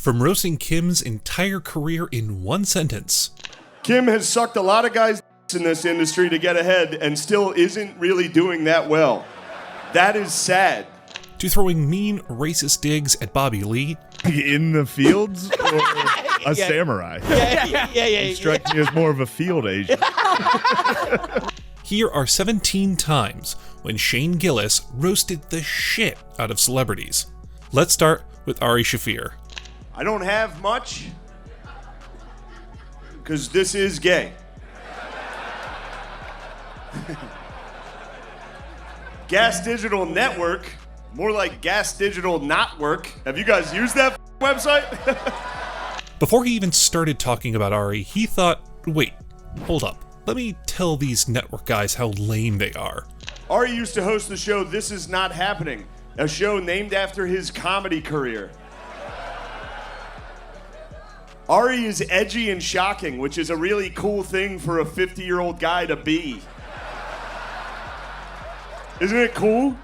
from roasting Kim's entire career in one sentence. Kim has sucked a lot of guys' in this industry to get ahead and still isn't really doing that well. That is sad. To throwing mean, racist digs at Bobby Lee. In the fields or a samurai? Yeah. He struck me as more of a field agent. Here are 17 times when Shane Gillis roasted the shit out of celebrities. Let's start with Ari Shaffir. I don't have much because this is gay. Gas Digital Network, more like Gas Digital Not Work. Have you guys used that website? Before he even started talking about Ari, he thought, wait, hold up. Let me tell these network guys how lame they are. Ari used to host the show This Is Not Happening, a show named after his comedy career. Ari is edgy and shocking, which is a really cool thing for a 50-year-old guy to be. Isn't it cool?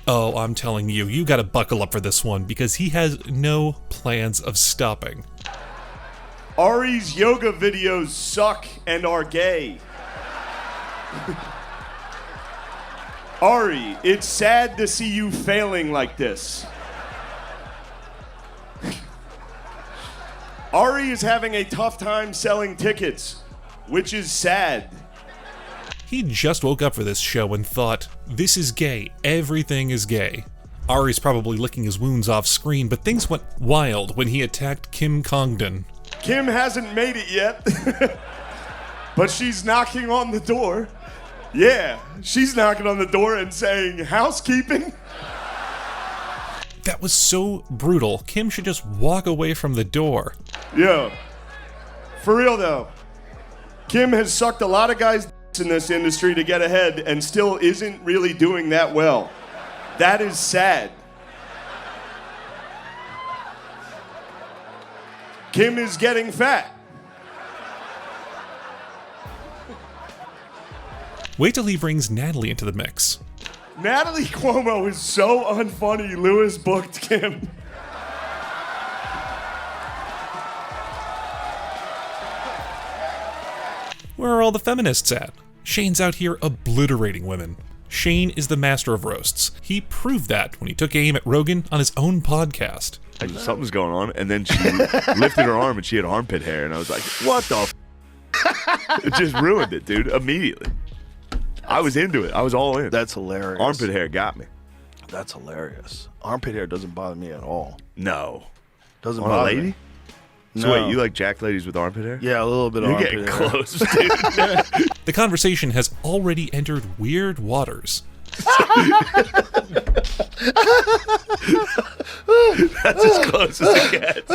Oh, I'm telling you, you gotta buckle up for this one because he has no plans of stopping. Ari's yoga videos suck and are gay. Ari, it's sad to see you failing like this. Ari is having a tough time selling tickets, which is sad. He just woke up for this show and thought, this is gay, everything is gay. Ari's probably licking his wounds off screen, but things went wild when he attacked Kim Congdon. Kim hasn't made it yet, but she's knocking on the door. Yeah, she's knocking on the door and saying, housekeeping? That was so brutal, Kim should just walk away from the door. Yeah, for real though. Kim has sucked a lot of guys' in this industry to get ahead and still isn't really doing that well. That is sad. Kim is getting fat. Wait till he brings Natalie into the mix. Natalie Cuomo is so unfunny, Lewis booked Kim. Where are all the feminists at? Shane's out here obliterating women. Shane is the master of roasts. He proved that when he took aim at Rogan on his own podcast. Something's going on, and then she lifted her arm and she had armpit hair, and I was like, what the f? It just ruined it, dude, immediately. I was into it. I was all in. That's hilarious. Armpit hair got me. That's hilarious. Armpit hair doesn't bother me at all. No. Doesn't On bother a lady? me. So No. wait, you like jack ladies with armpit hair? Yeah, a little bit of You're armpit getting hair. close, dude. The conversation has already entered weird waters. That's as close as it gets.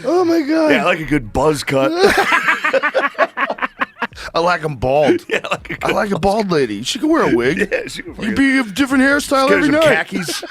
Oh my god. Yeah, I like a good buzz cut. I like them bald. Yeah, I like a good I like a bald lady. She can wear a wig. Yeah, she can You be a different hairstyle get her every some night. khakis.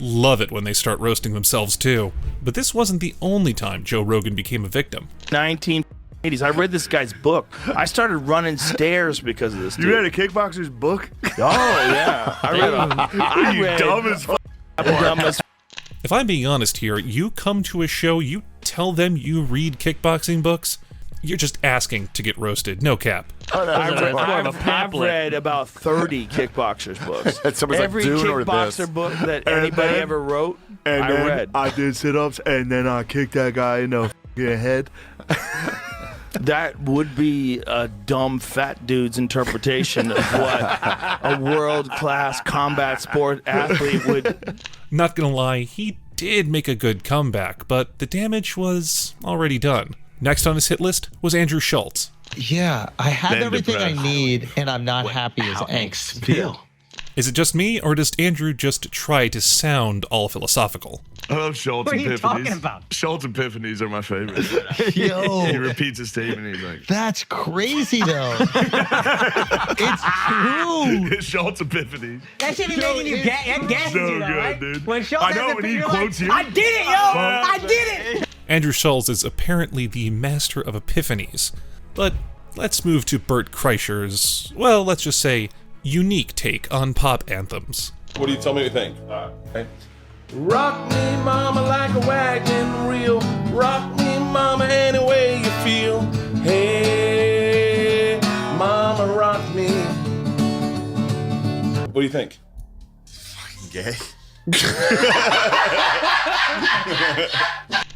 Love it when they start roasting themselves too. But this wasn't the only time Joe Rogan became a victim. 1980s. I read this guy's book. I started running stairs because of this dude. You read a kickboxer's book? Oh, yeah. I read Dumb as fuck. dumb as If I'm being honest here, you come to a show, you tell them you read kickboxing books, you're just asking to get roasted, no cap. I've read about 30 kickboxers books. Somebody's like, Every "Dune or this?" kickboxer book that anybody ever wrote, I read. I did sit-ups, and then I kicked that guy in the head. That would be a dumb fat dude's interpretation of what a world-class combat sport athlete would. Not gonna lie, he did make a good comeback, but the damage was already done. Next on his hit list was Andrew Schulz. Yeah, I have Then everything I depressed. need, and I'm not happy as angst feel. Is it just me, or does Andrew just try to sound all philosophical? I love Schultz What are you talking about? Schultz epiphanies are my favorite. Yo, He repeats a statement, he's like, that's crazy though. It's true. Schultz epiphanies. That should be making you gasses So you, though, good, right? dude. When Schultz I has know a when he you're quotes like, you. I did it, yo! I did it! Andrew Schulz is apparently the master of epiphanies. But let's move to Bert Kreischer's, well, let's just say, unique take on pop anthems. What do you tell me what you think? Rock me, mama, like a wagon wheel. Rock me, mama, any way you feel. Hey, mama, rock me. What do you think? Gay.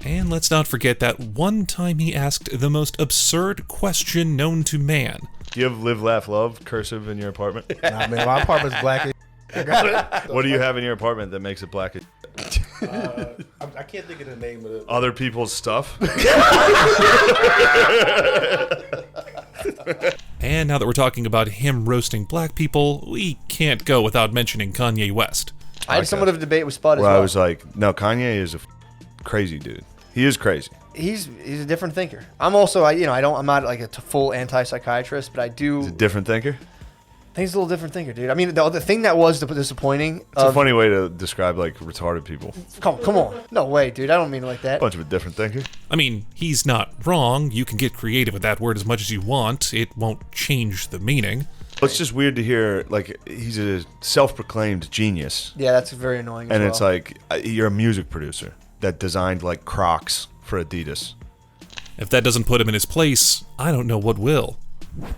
And let's not forget that one time he asked the most absurd question known to man. Do you have live, laugh, love cursive in your apartment? Nah, man, my apartment's black as I got it. What do you have in your apartment that makes it black as I can't think of the name of it. other people's stuff? And now that we're talking about him roasting black people, we can't go without mentioning Kanye West. I had somewhat of a debate with Spud as Well, well. I was like, no, Kanye is a crazy dude. He is crazy. He's a different thinker. I'm also, I'm not like a full anti-psychiatrist, but I do. He's a different thinker. I think he's a little different thinker, dude. I mean, the thing that was disappointing. It's a funny way to describe like retarded people. Come on. No way, dude. I don't mean it like that. Bunch of a different thinker. I mean, he's not wrong. You can get creative with that word as much as you want. It won't change the meaning. It's just weird to hear, like, he's a self-proclaimed genius. Yeah, that's very annoying. And as it's well. like, you're a music producer that designed, like, Crocs for Adidas. If that doesn't put him in his place, I don't know what will.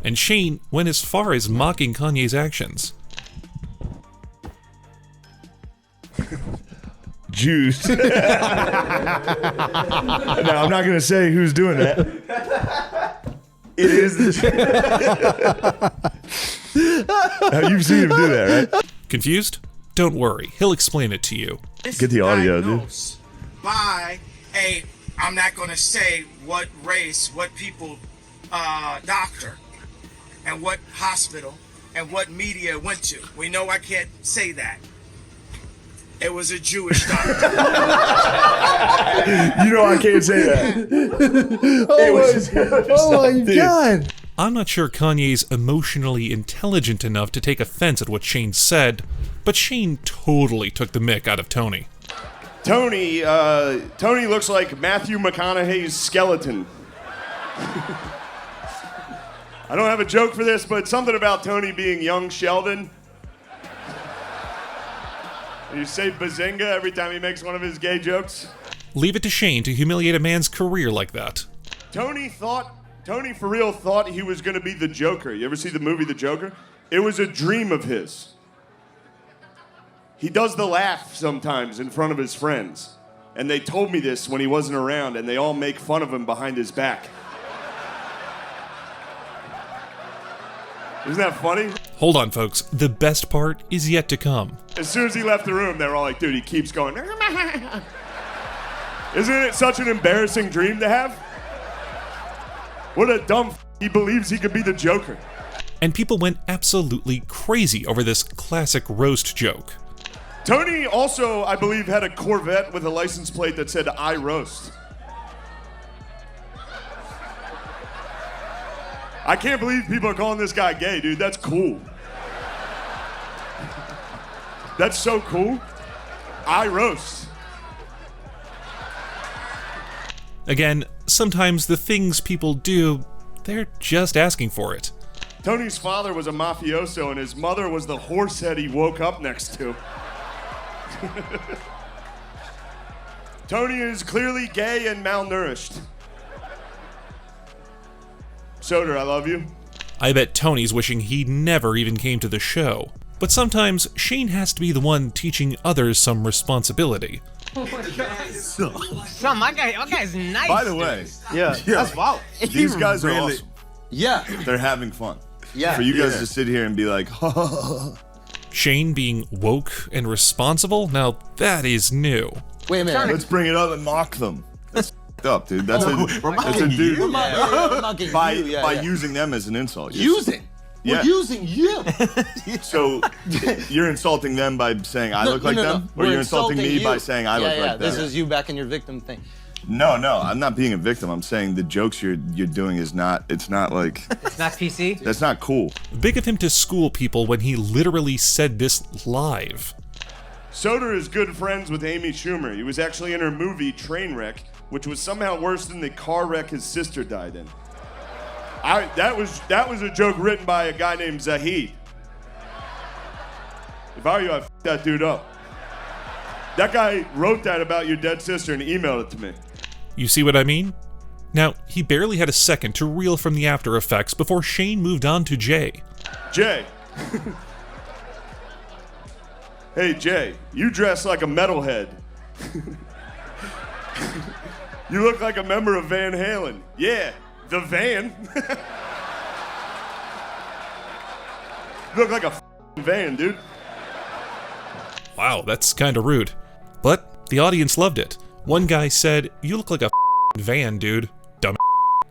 And Shane went as far as mocking Kanye's actions. Juice. Now, I'm not going to say who's doing that. It is this. You've seen him do that, right? Confused? Don't worry, he'll explain it to you. Get the audio, dude. By I'm not going to say what race, what people, doctor, and what hospital, and what media went to. We know I can't say that. It was a Jewish doctor. You know I can't say that. Oh my God. I'm not sure Kanye's emotionally intelligent enough to take offense at what Shane said, but Shane totally took the mick out of Tony. Tony looks like Matthew McConaughey's skeleton. I don't have a joke for this, but something about Tony being young Sheldon. You say bazinga every time he makes one of his gay jokes. Leave it to Shane to humiliate a man's career like that. Tony for real thought he was going to be the Joker. You ever see the movie The Joker? It was a dream of his. He does the laugh sometimes in front of his friends. And they told me this when he wasn't around, and they all make fun of him behind his back. Isn't that funny? Hold on, folks. The best part is yet to come. As soon as he left the room, they were all like, dude, he keeps going. Isn't it such an embarrassing dream to have? What a dumb he believes he could be the Joker. And people went absolutely crazy over this classic roast joke. Tony also, I believe, had a Corvette with a license plate that said, I roast. I can't believe people are calling this guy gay, dude. That's cool. That's so cool. I roast. Again, sometimes the things people do, they're just asking for it. Tony's father was a mafioso, and his mother was the horse head he woke up next to. Tony is clearly gay and malnourished. Soder, I love you. I bet Tony's wishing he never even came to the show. But sometimes Shane has to be the one teaching others some responsibility. Oh my God. Son, my guy's nice. By the way, That's wild. these guys are really- awesome. Yeah. They're having fun. Yeah. For you guys to sit here and be like, Shane being woke and responsible? Now that is new. Wait a minute. let's bring it up and mock them. That's up, dude. That's We're that's a dude. We're mocking you. By Yeah. using them as an insult. Using. Yeah. We're using you. So you're insulting them by saying I look like them? Or We're you're insulting me you. by saying I look like them? This is you back in your victim thing. No, I'm not being a victim. I'm saying the jokes you're doing is not, it's not like, It's not PC. that's not cool. Big of him to school people when he literally said this live. Soder is good friends with Amy Schumer. He was actually in her movie Trainwreck, which was somehow worse than the car wreck his sister died in. That was a joke written by a guy named Zahid. If I were you, I'd f that dude up. That guy wrote that about your dead sister and emailed it to me. You see what I mean? Now, he barely had a second to reel from the after effects before Shane moved on to Jay. Jay. Hey, Jay, you dress like a metalhead. You look like a member of Van Halen. Yeah, the van. You look like a van, dude. Wow, that's kinda rude. But the audience loved it. One guy said, "You look like a van, dude." Dumb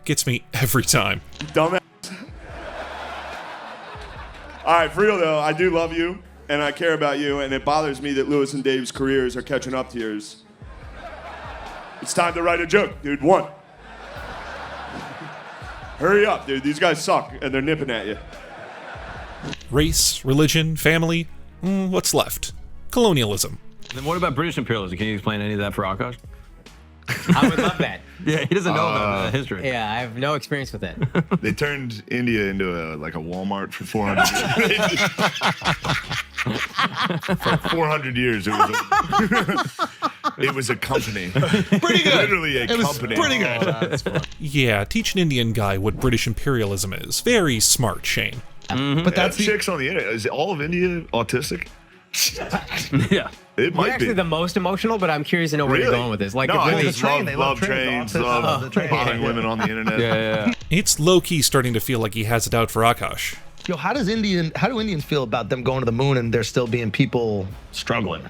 gets me every time. Dumbass. All right, for real though, I do love you, and I care about you, and it bothers me that Lewis and Dave's careers are catching up to yours. It's time to write a joke, dude. One. Hurry up, dude. These guys suck, and they're nipping at you. Race, religion, family, what's left? Colonialism. Then what about British imperialism? Can you explain any of that for Akash? I would love that. Yeah, he doesn't know about the history. Yeah, I have no experience with it. They turned India into a Walmart for 400 years. For 400 years, it was a company. Pretty good. Literally a company. Pretty good. Yeah, teach an Indian guy what British imperialism is. Very smart, Shane. But that's chicks on the internet. Is all of India autistic? Yeah. It You're might actually be. the most emotional, but I'm curious to know where you're going with this. Like, no, it I really just love trains, love bothering women on the internet. Yeah. It's low-key starting to feel like he has it out for Akash. Yo, how do Indians feel about them going to the moon and there still being people struggling?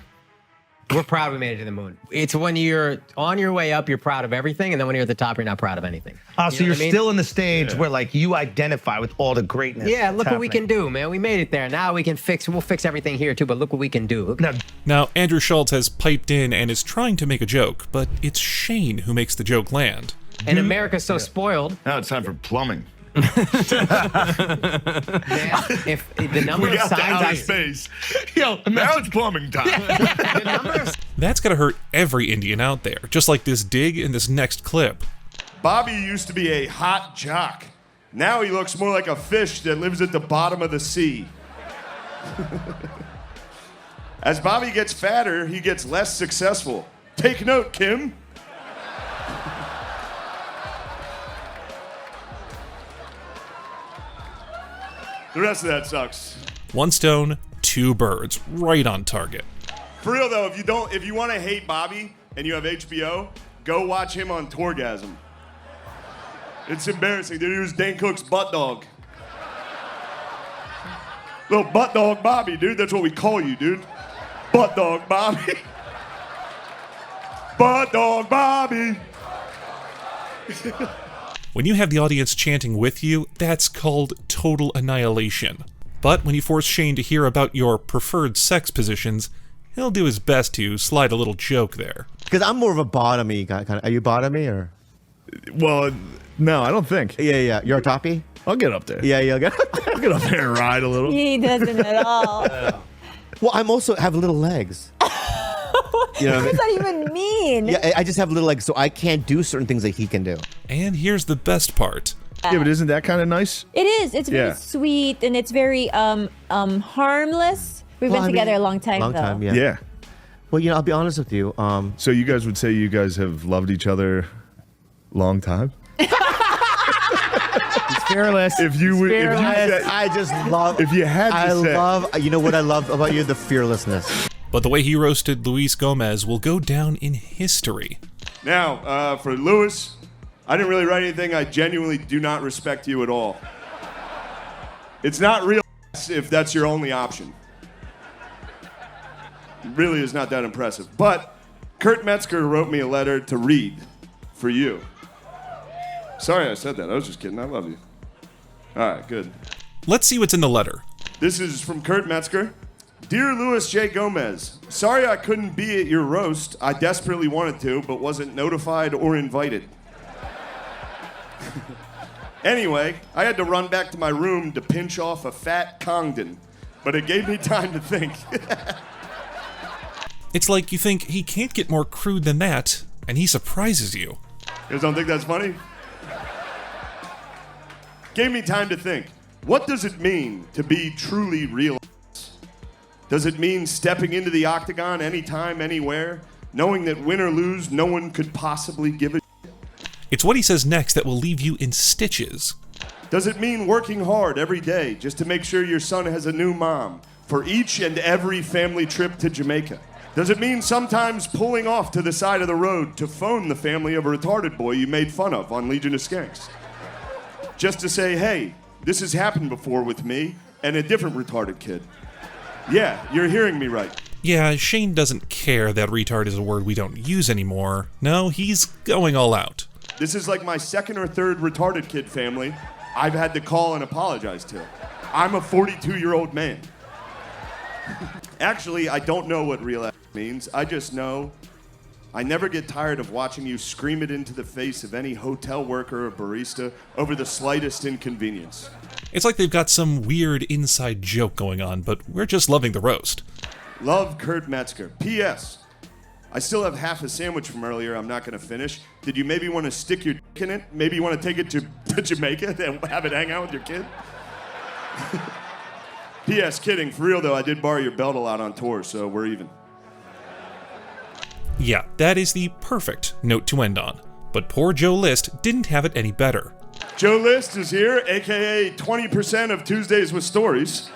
We're proud we made it to the moon. It's when you're on your way up, you're proud of everything, and then when you're at the top, you're not proud of anything. So you're still in the stage where like you identify with all the greatness. Yeah, look that's what we can happening. do, man. We made it there. Now we'll fix everything here too, but look what we can do. Look. Now, Andrew Schulz has piped in and is trying to make a joke, but it's Shane who makes the joke land. And America's so spoiled. Now it's time for plumbing. If the number We of got to signs outer I space. Yo, now it's plumbing time. That's gotta hurt every Indian out there, just like this dig in this next clip. Bobby used to be a hot jock. Now he looks more like a fish that lives at the bottom of the sea. As Bobby gets fatter, he gets less successful. Take note, Kim. The rest of that sucks. One stone, two birds, right on target. For real though, if you want to hate Bobby and you have HBO, go watch him on Tourgasm. It's embarrassing, dude. He was Dane Cook's butt dog. Little butt dog Bobby, dude. That's what we call you, dude. Butt dog Bobby. Butt dog Bobby. When you have the audience chanting with you, that's called total annihilation. But when you force Shane to hear about your preferred sex positions, he'll do his best to slide a little joke there. Because I'm more of a bottomy guy. Kind of. Are you bottomy or? Well, no, I don't think. Yeah. You're a toppy? I'll get up there. Yeah, you'll get I'll get up there and ride a little. He doesn't at all. Well, I'm also have little legs. You know What does that even mean? Yeah, I just have little legs, so I can't do certain things that he can do. And here's the best part. Yeah, but isn't that kind of nice? It is. It's very sweet and it's very harmless. We've been together a long time, though. Yeah. Well, I'll be honest with you. So you guys would say you guys have loved each other long time? He's fearless. If you said, I just love. If you had to say, You know what I love about you? The fearlessness. But the way he roasted Luis Gomez will go down in history. Now, for Lewis, I didn't really write anything. I genuinely do not respect you at all. It's not real if that's your only option. It really is not that impressive. But Kurt Metzger wrote me a letter to read for you. Sorry I said that. I was just kidding. I love you. All right, good. Let's see what's in the letter. This is from Kurt Metzger. Dear Louis J. Gomez, sorry I couldn't be at your roast. I desperately wanted to, but wasn't notified or invited. Anyway, I had to run back to my room to pinch off a fat Congdon, but it gave me time to think. It's like you think he can't get more crude than that, and he surprises you. You guys don't think that's funny? Gave me time to think. What does it mean to be truly real? Does it mean stepping into the octagon anytime, anywhere, knowing that win or lose, no one could possibly give a It's what he says next that will leave you in stitches. Does it mean working hard every day just to make sure your son has a new mom for each and every family trip to Jamaica? Does it mean sometimes pulling off to the side of the road to phone the family of a retarded boy you made fun of on Legion of Skanks? Just to say, hey, this has happened before with me and a different retarded kid. Yeah, you're hearing me right. Yeah, Shane doesn't care that retard is a word we don't use anymore. No, he's going all out. This is like my second or third retarded kid family I've had to call and apologize to. I'm a 42-year-old man. Actually, I don't know what real means. I just know I never get tired of watching you scream it into the face of any hotel worker or barista over the slightest inconvenience. It's like they've got some weird inside joke going on, but we're just loving the roast. Love, Kurt Metzger. P.S. I still have half a sandwich from earlier I'm not going to finish. Did you maybe want to stick your dick in it? Maybe you want to take it to Jamaica and have it hang out with your kid? P.S. Kidding. For real, though, I did borrow your belt a lot on tour, so we're even. Yeah, that is the perfect note to end on. But poor Joe List didn't have it any better. Joe List is here, a.k.a. 20% of Tuesdays with Stories.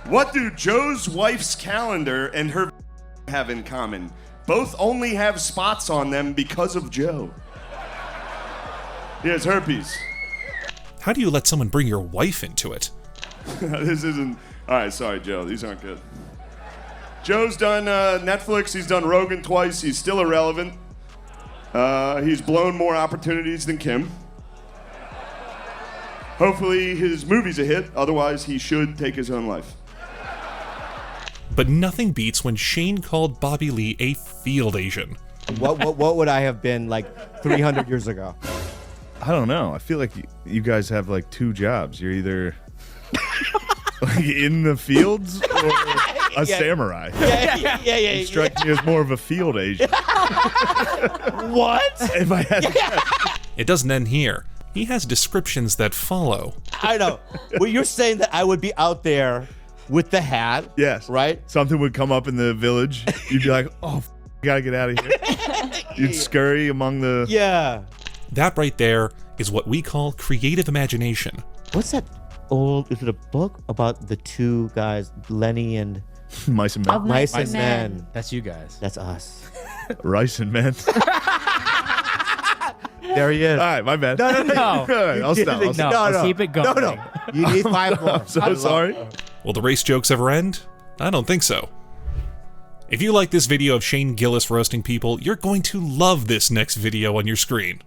What do Joe's wife's calendar and her have in common? Both only have spots on them because of Joe. He has herpes. How do you let someone bring your wife into it? This isn't... All right, sorry, Joe. These aren't good. Joe's done Netflix. He's done Rogan twice. He's still irrelevant. He's blown more opportunities than Kim. Hopefully his movie's a hit. Otherwise, he should take his own life. But nothing beats when Shane called Bobby Lee a field Asian. What would I have been like 300 years ago? I don't know. I feel like you guys have like two jobs. You're either like in the fields or a samurai. Yeah. You strike me as more of a field Asian. What? If I had to guess. It doesn't end here. He has descriptions that follow. I know. Well, you're saying that I would be out there with the hat. Yes. Right? Something would come up in the village. You'd be like, oh, gotta get out of here. You'd scurry among the... Yeah. That right there is what we call creative imagination. What's that old... Is it a book about the two guys, Lenny and... Mice and Men. Of Mice and Men. That's you guys. That's us. Rice and Men. There he is. All right, my bad. No. All right, I'll stop. Let's keep it going. No. You need 5 more. I'm so sorry. Will the race jokes ever end? I don't think so. If you like this video of Shane Gillis roasting people, you're going to love this next video on your screen.